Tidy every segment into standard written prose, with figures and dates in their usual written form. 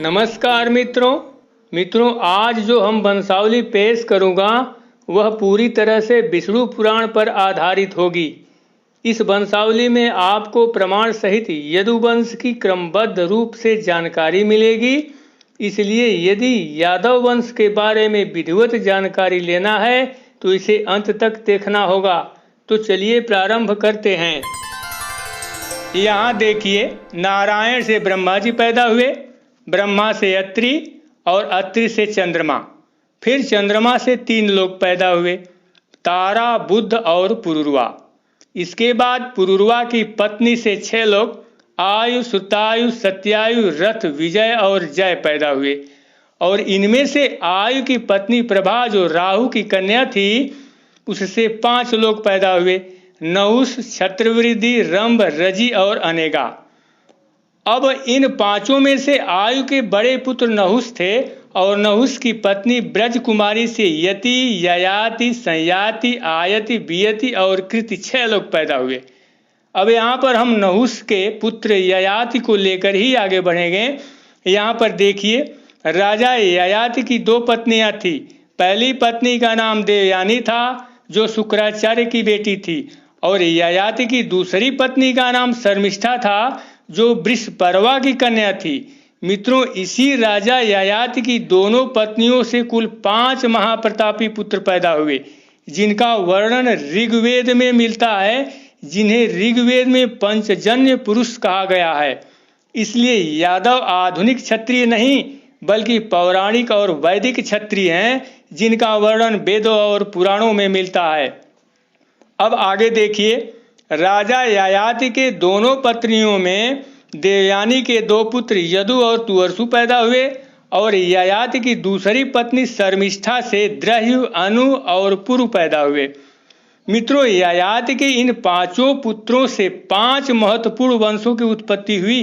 नमस्कार मित्रों आज जो हम वंशावली पेश करूंगा वह पूरी तरह से विष्णु पुराण पर आधारित होगी। इस वंशावली में आपको प्रमाण सहित यदुवंश की क्रमबद्ध रूप से जानकारी मिलेगी। इसलिए यदि यादव वंश के बारे में विधिवत जानकारी लेना है तो इसे अंत तक देखना होगा। तो चलिए प्रारंभ करते हैं। यहाँ देखिए, नारायण से ब्रह्मा जी पैदा हुए, ब्रह्मा से अत्रि और अत्रि से चंद्रमा, फिर चंद्रमा से 3 लोग पैदा हुए, तारा, बुध और पुरुरवा। इसके बाद पुरुरवा की पत्नी से 6 लोग, आयु, सुतायु, सत्यायु, रथ, विजय और जय पैदा हुए। और इनमें से आयु की पत्नी प्रभा जो राहु की कन्या थी, उससे 5 लोग पैदा हुए, नहुष, छत्रवृद्धि, रंभ, रजि और अनेगा। अब इन 5 में से आयु के बड़े पुत्र नहुष थे और नहुष की पत्नी ब्रज कुमारी से यति, ययाति, संयाति, आयति, बियति और कृति 6 लोग पैदा हुए। अब यहाँ पर हम नहुष के पुत्र ययाति को लेकर ही आगे बढ़ेंगे। यहाँ पर देखिए, राजा ययाति की 2 पत्नियां थी। पहली पत्नी का नाम देवयानी था जो शुक्राचार्य की बेटी थी, और ययाति की दूसरी पत्नी का नाम शर्मिष्ठा था जो वृषपर्वा की कन्या थी। मित्रों, इसी राजा ययाति की दोनों पत्नियों से कुल 5 महाप्रतापी पुत्र पैदा हुए, जिनका वर्णन ऋग्वेद में मिलता है, जिन्हें ऋग्वेद में पंचजन्य पुरुष कहा गया है। इसलिए यादव आधुनिक क्षत्रिय नहीं बल्कि पौराणिक और वैदिक क्षत्रिय हैं, जिनका वर्णन वेदों और पुराणों में मिलता है। अब आगे देखिए, राजा ययाति के दोनों पत्नियों में देवयानी के 2 पुत्र यदु और तुअर्सु पैदा हुए, और ययाति की दूसरी पत्नी शर्मिष्ठा से द्रह्यु, अनु और पुरु पैदा हुए। मित्रों, ययाति के इन 5 पुत्रों से 5 महत्वपूर्ण वंशों की उत्पत्ति हुई।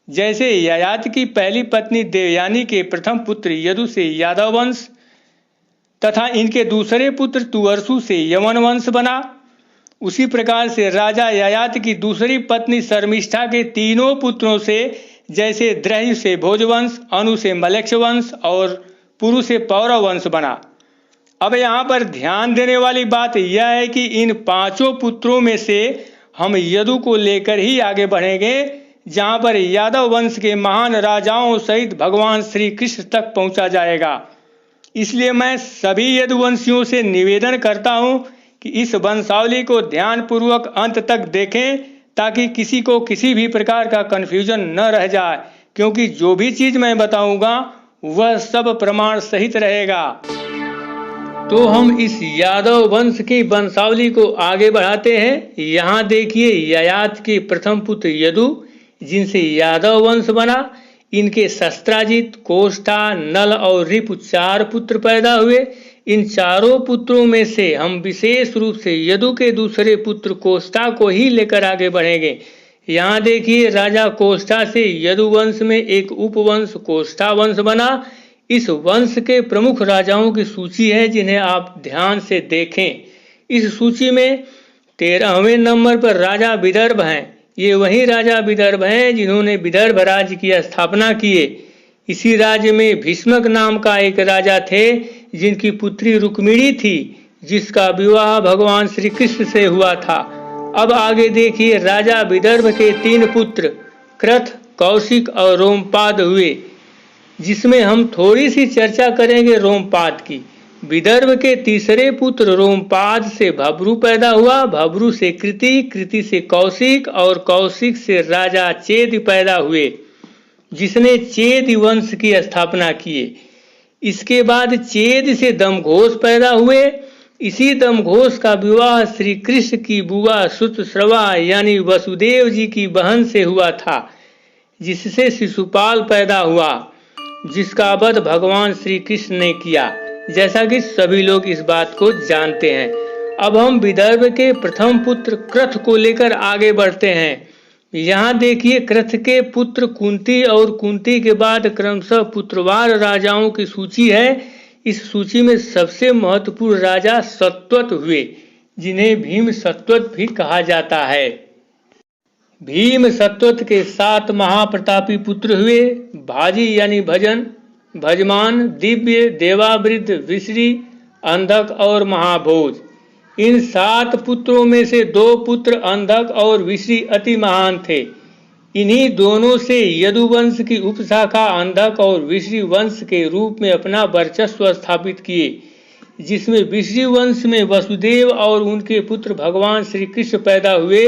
जैसे ययाति की पहली पत्नी देवयानी के प्रथम पुत्र यदु से यादव वंश तथा इनके दूसरे पुत्र तुअर्सु से यवन वंश बना, उसी प्रकार से राजा ययाति की दूसरी पत्नी शर्मिष्ठा के 3 पुत्रों से, जैसे द्रह्यु से भोजवंश, अनु से मलेक्ष वंश और पुरु से पौरव वंश बना। अब यहाँ पर ध्यान देने वाली बात यह है कि इन 5 पुत्रों में से हम यदु को लेकर ही आगे बढ़ेंगे, जहाँ पर यादव वंश के महान राजाओं सहित भगवान श्री कृष्ण तक पहुँचा जाएगा। इसलिए मैं सभी यदुवंशियों से निवेदन करता हूँ कि इस वंशावली को ध्यानपूर्वक अंत तक देखें, ताकि किसी को किसी भी प्रकार का कन्फ्यूजन न रह जाए, क्योंकि जो भी चीज मैं बताऊंगा वह सब प्रमाण सहित रहेगा। तो हम इस यादव वंश की वंशावली को आगे बढ़ाते हैं। यहाँ देखिए, ययाति के प्रथम पुत्र यदु, जिनसे यादव वंश बना, इनके शस्त्राजित, कोष्ठा, नल और रिपु 4 पुत्र पैदा हुए। इन 4 पुत्रों में से हम विशेष रूप से यदु के दूसरे पुत्र कोष्ठा को ही लेकर आगे बढ़ेंगे। यहाँ देखिए, राजा कोष्ठा से यदु वंश में एक उपवंश कोष्ठा वंश बना। इस वंश के प्रमुख राजाओं की सूची है, जिन्हें आप ध्यान से देखें। इस सूची में 13वें नंबर पर राजा विदर्भ हैं। ये वही राजा विदर्भ हैं जिन्होंने विदर्भ राज्य की स्थापना किए। इसी राज्य में भीष्मक नाम का एक राजा थे, जिनकी पुत्री रुक्मिणी थी, जिसका विवाह भगवान श्री कृष्ण से हुआ था। अब आगे देखिए, राजा विदर्भ के 3 पुत्र क्रथ, कौशिक और रोमपाद हुए, जिसमें हम थोड़ी सी चर्चा करेंगे रोमपाद की। विदर्भ के तीसरे पुत्र रोमपाद से भब्रू पैदा हुआ, भब्रू से कृति, कृति से कौशिक और कौशिक से राजा चेद पैदा हुए, जिसने चेद वंश की स्थापना किए। इसके बाद चेद से दमघोष पैदा हुए। इसी दमघोष का विवाह श्री कृष्ण की बुआ सुतश्रवा यानी वसुदेव जी की बहन से हुआ था, जिससे शिशुपाल पैदा हुआ, जिसका वध भगवान श्री कृष्ण ने किया, जैसा कि सभी लोग इस बात को जानते हैं। अब हम विदर्भ के प्रथम पुत्र क्रथ को लेकर आगे बढ़ते हैं। यहाँ देखिए, क्रथ के पुत्र कुंती और कुंती के बाद क्रमशः पुत्रवार राजाओं की सूची है। इस सूची में सबसे महत्वपूर्ण राजा सत्वत हुए, जिन्हें भीम सत्वत भी कहा जाता है। भीम सत्वत के 7 महाप्रतापी पुत्र हुए। भाजी यानी भजन, भजमान, दिव्य, देवावृद्ध, विश्री, अंधक और महाभोज। इन 7 पुत्रों में से 2 पुत्र अंधक और विश्री अति महान थे। इन्हीं दोनों से यदुवंश की उपशाखा अंधक और विश्री वंश के रूप में अपना वर्चस्व स्थापित किए, जिसमें विश्री वंश में वसुदेव और उनके पुत्र भगवान श्री कृष्ण पैदा हुए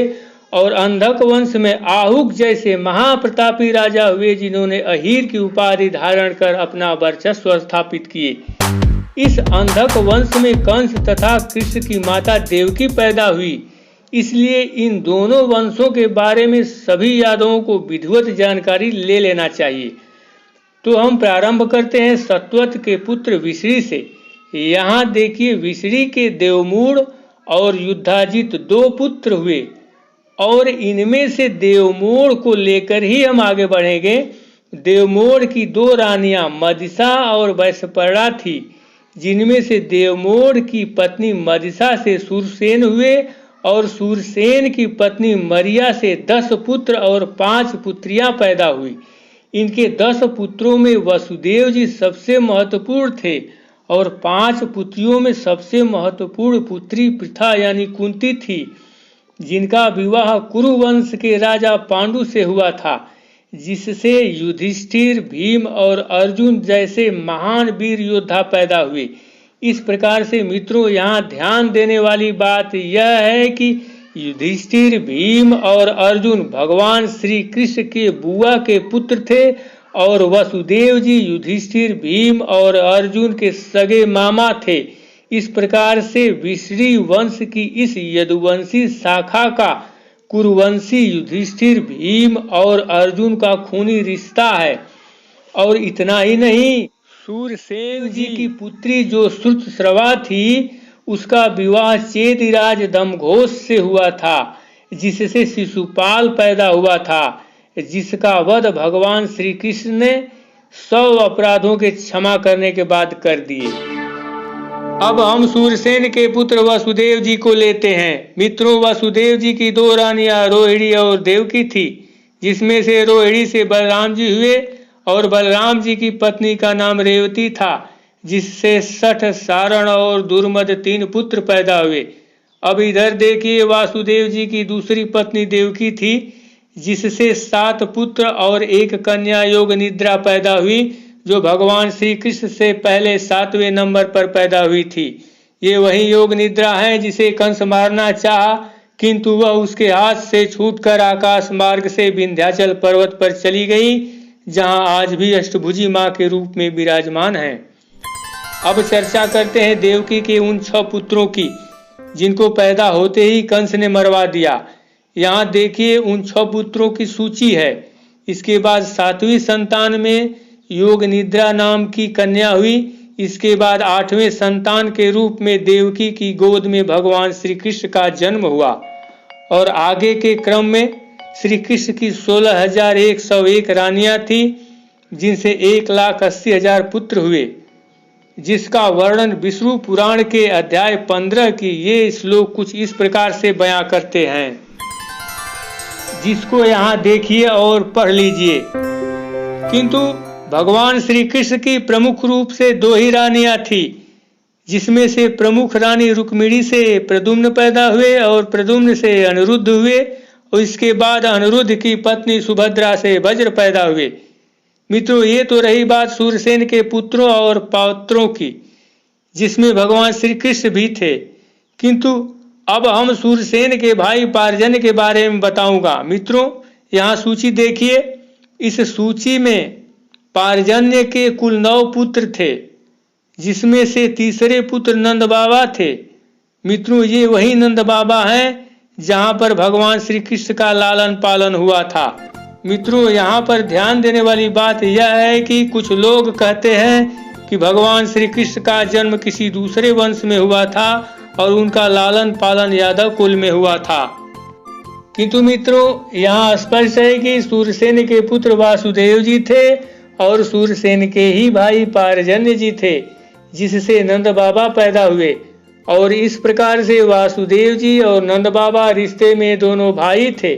और अंधक वंश में आहुक जैसे महाप्रतापी राजा हुए, जिन्होंने अहीर की उपाधि धारण कर अपना वर्चस्व स्थापित किए। इस अंधक वंश में कंस तथा कृष्ण की माता देवकी पैदा हुई। इसलिए इन दोनों वंशों के बारे में सभी यादवों को विधिवत जानकारी ले लेना चाहिए। तो हम प्रारंभ करते हैं सत्वत के पुत्र विश्री से। यहाँ देखिए, विश्री के देवमूढ़ और युद्धाजित 2 पुत्र हुए और इनमें से देवमूढ़ को लेकर ही हम आगे बढ़ेंगे। देवमूढ़ की 2 रानियां मदिसा और वैशपर्णा थी, जिनमें से देवमूढ़ की पत्नी मदिसा से सूरसेन हुए और सूरसेन की पत्नी मरिया से 10 पुत्र और 5 पुत्रियां पैदा हुई। इनके 10 पुत्रों में वसुदेव जी सबसे महत्वपूर्ण थे और 5 पुत्रियों में सबसे महत्वपूर्ण पुत्री पृथा यानी कुंती थी, जिनका विवाह कुरुवंश के राजा पांडु से हुआ था, जिससे युधिष्ठिर, भीम और अर्जुन जैसे महान वीर योद्धा पैदा हुए। इस प्रकार से मित्रों, यहाँ ध्यान देने वाली बात यह है कि युधिष्ठिर, भीम और अर्जुन भगवान श्री कृष्ण के बुआ के पुत्र थे और वसुदेव जी युधिष्ठिर, भीम और अर्जुन के सगे मामा थे। इस प्रकार से विश्री वंश की इस यदुवंशी शाखा का कुरुवंशी युधिष्ठिर, भीम और अर्जुन का खूनी रिश्ता है। और इतना ही नहीं, सूरसेन जी की पुत्री जो श्रुतश्रवा थी, उसका विवाह चेदिराज दमघोष से हुआ था, जिससे शिशुपाल पैदा हुआ था, जिसका वध भगवान श्री कृष्ण ने 100 अपराधों के क्षमा करने के बाद कर दिए। अब हम सूरसेन के पुत्र वसुदेव जी को लेते हैं। मित्रों, वसुदेव जी की 2 रानियां रोहिणी और देवकी थी, जिसमें से रोहिणी से बलराम जी हुए और बलराम जी की पत्नी का नाम रेवती था, जिससे सठ, सारण और दुर्मद 3 पुत्र पैदा हुए। अब इधर देखिए, वासुदेव जी की दूसरी पत्नी देवकी थी, जिससे 7 पुत्र और 1 कन्या योग निद्रा पैदा हुई, जो भगवान श्री कृष्ण से पहले 7वें नंबर पर पैदा हुई थी। ये वही योग निद्रा है जिसे कंस मारना चाहा, किंतु वह उसके हाथ से छूटकर आकाश मार्ग से विंध्याचल पर्वत पर चली गई, जहां आज भी अष्टभुजी मां के रूप में विराजमान है। अब चर्चा करते हैं देवकी के उन 6 पुत्रों की, जिनको पैदा होते ही कंस ने मरवा दिया। यहाँ देखिए, उन 6 पुत्रों की सूची है। इसके बाद 7वीं संतान में योग निद्रा नाम की कन्या हुई। इसके बाद 8वें संतान के रूप में देवकी की गोद में भगवान श्री कृष्ण का जन्म हुआ और आगे के क्रम में श्री कृष्ण की 16,101 रानियां थी, जिनसे 1,80,000 पुत्र हुए, जिसका वर्णन विष्णु पुराण के अध्याय 15 की ये श्लोक कुछ इस प्रकार से बयां करते हैं, जिसको यहाँ देखिए और पढ़ लीजिए। किंतु भगवान श्री कृष्ण की प्रमुख रूप से 2 ही रानियां थी, जिसमें से प्रमुख रानी रुक्मिणी से प्रद्युम्न पैदा हुए और प्रद्युम्न से अनिरुद्ध हुए और इसके बाद अनिरुद्ध की पत्नी सुभद्रा से वज्र पैदा हुए। मित्रों, ये तो रही बात सूरसेन के पुत्रों और पौत्रों की, जिसमें भगवान श्री कृष्ण भी थे। किंतु अब हम सूरसेन के भाई पार्जन्य के बारे में बताऊंगा। मित्रों, यहाँ सूची देखिए। इस सूची में पार्जन्य के कुल 9 पुत्र थे, जिसमें से तीसरे पुत्र नंद बाबा थे। मित्रों, ये वही नंद बाबा हैं जहां पर भगवान श्री कृष्ण का लालन पालन हुआ था। मित्रों, यहाँ पर ध्यान देने वाली बात यह है कि कुछ लोग कहते हैं कि भगवान श्री कृष्ण का जन्म किसी दूसरे वंश में हुआ था और उनका लालन पालन यादव कुल में हुआ था। किंतु मित्रों, यहाँ स्पष्ट है कि सूरसेन के पुत्र वासुदेव जी थे और सूरसेन के ही भाई पार्जन्य जी थे, जिससे नंद बाबा पैदा हुए। और इस प्रकार से वासुदेव जी और नंद बाबा रिश्ते में दोनों भाई थे।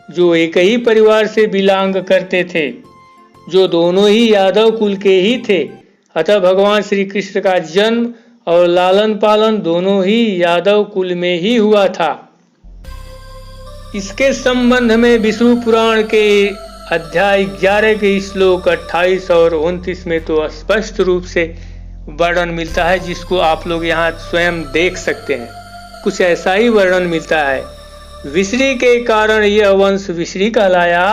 जो एक ही परिवार से बिलोंग करते थे, जो दोनों ही यादव कुल के ही थे। अतः भगवान श्री कृष्ण का जन्म और लालन पालन दोनों ही यादव कुल में ही हुआ था। इसके संबंध में विष्णु पुराण के अध्याय 11 के श्लोक 28 और 29 में तो स्पष्ट रूप से वर्णन मिलता है, जिसको आप लोग यहाँ स्वयं देख सकते हैं। कुछ ऐसा ही वर्णन मिलता है। विश्री के कारण यह वंश विश्री कहलाया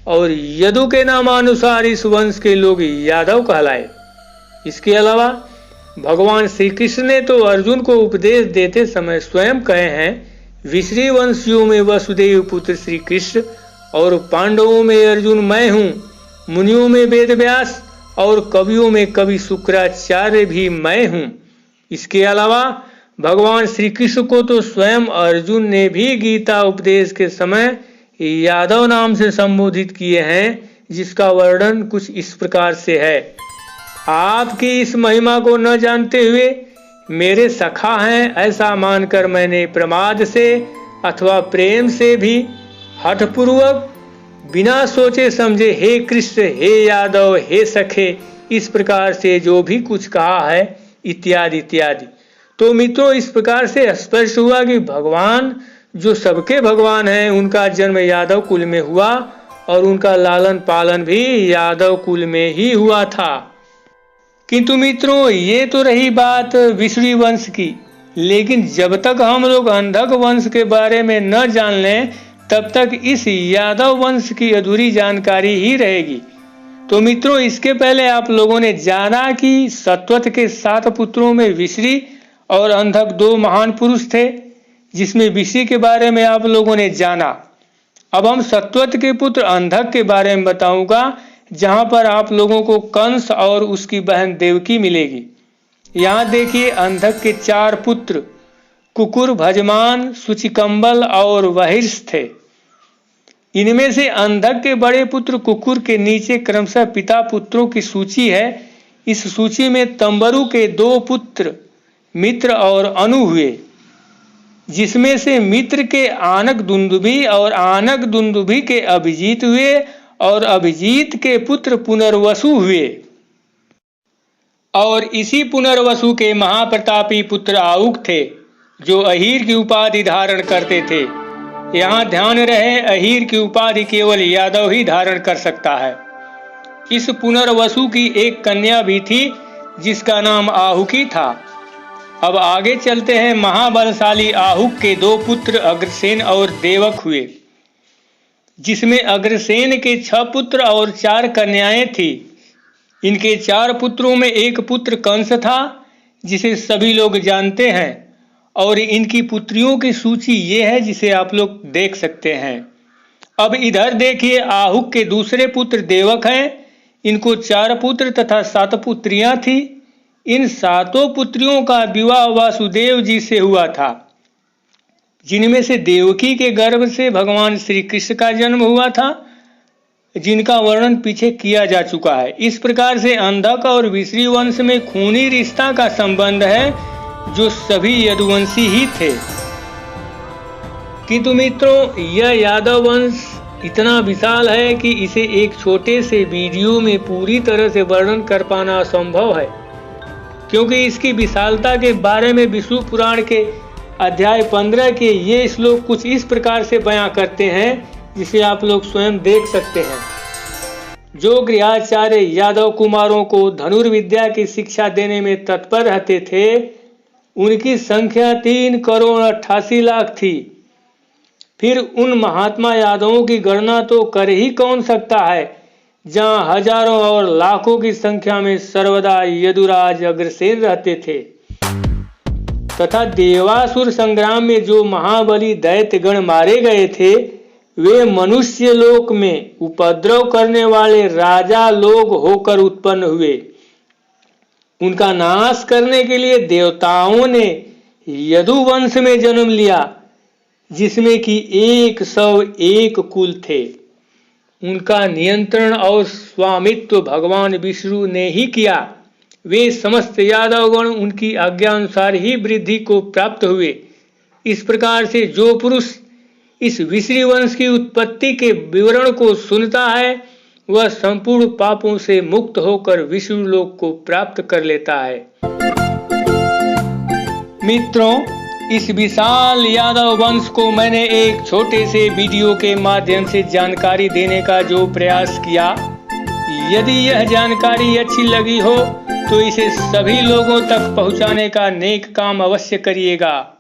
और यदु के नामानुसार इस वंश के लोग यादव कहलाए। इसके अलावा भगवान श्री कृष्ण ने तो अर्जुन को उपदेश देते समय स्वयं कहे हैं, विश्री वंशियों में वसुदेव पुत्र श्री कृष्ण और पांडवों में अर्जुन मैं हूँ, मुनियों में वेद व्यास और कवियों में कवि शुक्राचार्य भी मैं हूँ। इसके अलावा भगवान श्री कृष्ण को तो स्वयं अर्जुन ने भी गीता उपदेश के समय यादव नाम से संबोधित किए हैं, जिसका वर्णन कुछ इस प्रकार से है। आपकी इस महिमा को न जानते हुए मेरे सखा हैं ऐसा मानकर मैंने प्रमाद से अथवा प्रेम से भी हठपूर्वक बिना सोचे समझे हे कृष्ण, हे यादव, हे सखे, इस प्रकार से जो भी कुछ कहा है इत्यादि इत्यादि। तो मित्रों, इस प्रकार से स्पष्ट हुआ कि भगवान जो सबके भगवान हैं उनका जन्म यादव कुल में हुआ और उनका लालन पालन भी यादव कुल में ही हुआ था। किंतु मित्रों, ये तो रही बात विश्री वंश की, लेकिन जब तक हम लोग अंधक वंश के बारे में न जान लें तब तक इस यादव वंश की अधूरी जानकारी ही रहेगी। तो मित्रों, इसके पहले आप लोगों ने जाना कि सत्वत के 7 पुत्रों में विश्री और अंधक 2 महान पुरुष थे, जिसमें विश्री के बारे में आप लोगों ने जाना। अब हम सत्वत के पुत्र अंधक के बारे में बताऊंगा, जहां पर आप लोगों को कंस और उसकी बहन देवकी मिलेगी। यहाँ देखिए, अंधक के 4 पुत्र कुकुर, भजमान, सुचिकंबल और वहिर्ष थे। इनमें से अंधक के बड़े पुत्र कुकुर के नीचे क्रमशः पिता पुत्रों की सूची है। इस सूची में तंबरु के 2 पुत्र मित्र और अनु हुए, जिसमें से मित्र के आनक दुंदुभी और आनक दुंदुभी के अभिजीत हुए और अभिजीत के पुत्र पुनर्वसु हुए। और इसी पुनर्वसु के महाप्रतापी पुत्र आहुक थे, जो अहीर की उपाधि धारण करते थे। यहाँ ध्यान रहे, अहीर की उपाधि केवल यादव ही धारण कर सकता है। इस पुनर्वसु की एक कन्या भी थी, जिसका नाम आहुकी था। अब आगे चलते हैं। महाबलशाली आहुक के 2 पुत्र अग्रसेन और देवक हुए, जिसमें अग्रसेन के 6 पुत्र और 4 कन्याएं थी। इनके 4 पुत्रों में एक पुत्र कंस था, जिसे सभी लोग जानते हैं, और इनकी पुत्रियों की सूची ये है, जिसे आप लोग देख सकते हैं। अब इधर देखिए, आहुक के दूसरे पुत्र देवक हैं। इनको 4 पुत्र तथा 7 पुत्रियां थी। इन 7 पुत्रियों का विवाह वासुदेव जी से हुआ था, जिनमें से देवकी के गर्भ से भगवान श्री कृष्ण का जन्म हुआ था, जिनका वर्णन पीछे किया जा चुका है। इस प्रकार से अंधक और विश्री वंश में खूनी रिश्ता का संबंध है, जो सभी यदुवंशी ही थे। किंतु मित्रों, यह यादव वंश इतना विशाल है कि इसे एक छोटे से वीडियो में पूरी तरह से वर्णन कर पाना असंभव है, क्योंकि इसकी विशालता के बारे में विष्णु पुराण के अध्याय 15 के ये श्लोक कुछ इस प्रकार से बयां करते हैं, जिसे आप लोग स्वयं देख सकते हैं। जो गृहाचार्य यादव कुमारों को धनुर्विद्या की शिक्षा देने में तत्पर रहते थे, उनकी संख्या 3 करोड़ 88 लाख थी। फिर उन महात्मा यादवों की गणना तो कर ही कौन सकता है, जहां हजारों और लाखों की संख्या में सर्वदा यदुराज अग्रसेन रहते थे। तथा देवासुर संग्राम में जो महाबली दैत्यगण मारे गए थे, वे मनुष्य लोक में उपद्रव करने वाले राजा लोग होकर उत्पन्न हुए। उनका नाश करने के लिए देवताओं ने यदुवंश में जन्म लिया, जिसमें कि 101 कुल थे। उनका नियंत्रण और स्वामित्व भगवान विष्णु ने ही किया। वे समस्त यादवगण उनकी आज्ञा अनुसार ही वृद्धि को प्राप्त हुए। इस प्रकार से जो पुरुष इस विश्री वंश की उत्पत्ति के विवरण को सुनता है, वह संपूर्ण पापों से मुक्त होकर विष्णु लोक को प्राप्त कर लेता है। मित्रों, इस विशाल यादव वंश को मैंने एक छोटे से वीडियो के माध्यम से जानकारी देने का जो प्रयास किया, यदि यह जानकारी अच्छी लगी हो तो इसे सभी लोगों तक पहुंचाने का नेक काम अवश्य करिएगा।